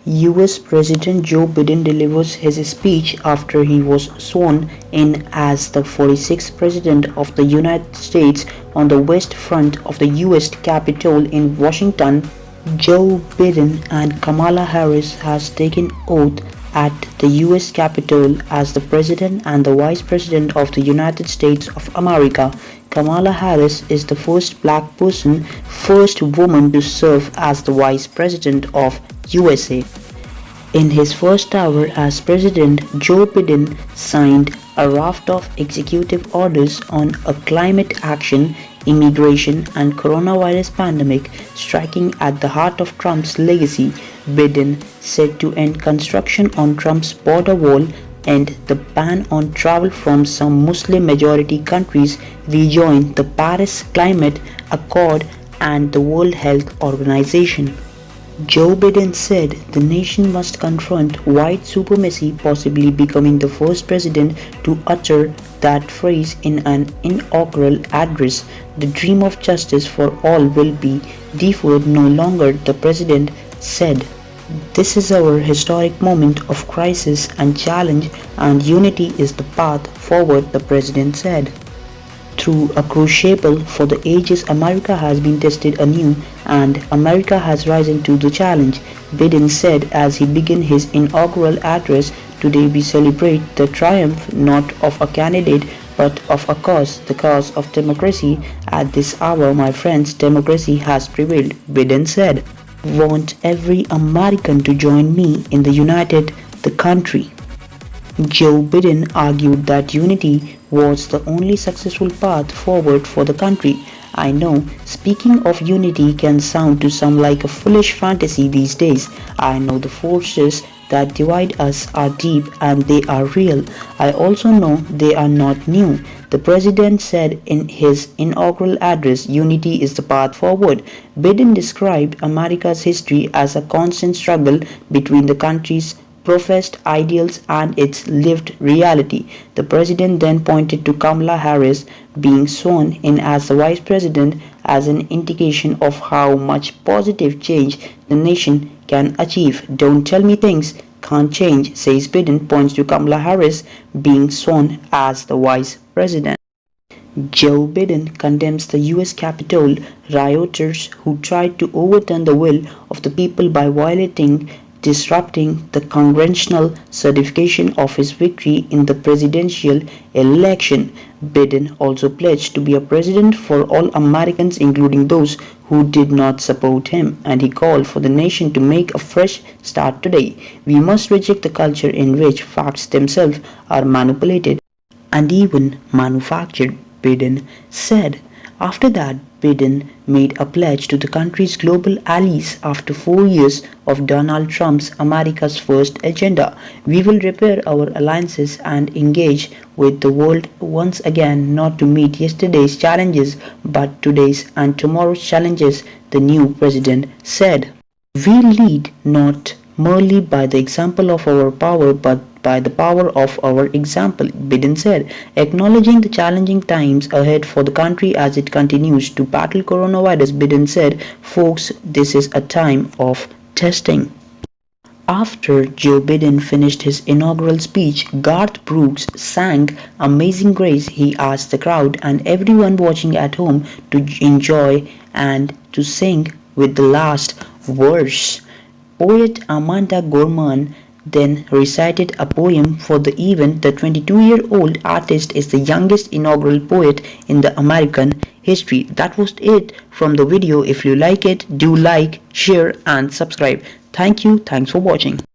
US President Joe Biden delivers his speech after he was sworn in as the 46th President of the United States on the west front of the US Capitol in Washington. Joe Biden and Kamala Harris has taken oath at the US Capitol as the President and the Vice President of the United States of America. Kamala Harris is the first black person, first woman to serve as the Vice President of USA. In his first hour as President, Joe Biden signed a raft of executive orders on a climate action, immigration, and coronavirus pandemic, striking at the heart of Trump's legacy. Biden said to end construction on Trump's border wall and the ban on travel from some Muslim-majority countries, rejoin the Paris Climate Accord and the World Health Organization. Joe Biden said the nation must confront white supremacy, possibly becoming the first president to utter that phrase in an inaugural address. The dream of justice for all will be deferred no longer, the president said. This is our historic moment of crisis and challenge, and unity is the path forward, the president said. Through a crucible for the ages, America has been tested anew, and America has risen to the challenge, Biden said as he began his inaugural address. Today we celebrate the triumph not of a candidate but of a cause, the cause of democracy. At this hour, my friends, democracy has prevailed, Biden said. Want every American to join me in the united the country. Joe Biden argued that unity was the only successful path forward for the country. I know speaking of unity can sound to some like a foolish fantasy these days. I know the forces that divide us are deep and they are real. I also know they are not new. The president said in his inaugural address, unity is the path forward. Biden described America's history as a constant struggle between the country's professed ideals and its lived reality. The president then pointed to Kamala Harris being sworn in as the vice president as an indication of how much positive change the nation can achieve. Don't tell me things can't change, says Biden, points to Kamala Harris being sworn as the vice president. Joe Biden condemns the US Capitol rioters who tried to overturn the will of the people by disrupting the congressional certification of his victory in the presidential election. Biden also pledged to be a president for all Americans, including those who did not support him, and he called for the nation to make a fresh start today. We must reject the culture in which facts themselves are manipulated and even manufactured, Biden said. After that, Biden made a pledge to the country's global allies after 4 years of Donald Trump's America's First agenda. We will repair our alliances and engage with the world once again, not to meet yesterday's challenges but today's and tomorrow's challenges, the new president said. We lead not merely by the example of our power but by the power of our example, Biden said, acknowledging the challenging times ahead for the country as it continues to battle coronavirus. Biden said, folks, this is a time of testing. After Joe Biden finished his inaugural speech, Garth Brooks sang Amazing Grace. He asked the crowd and everyone watching at home to enjoy and to sing with the last verse. Poet Amanda Gorman then recited a poem for the event. The 22-year-old artist is the youngest inaugural poet in the American history. That was it from the video. If you like it, do like, share and subscribe. Thank you. Thanks for watching.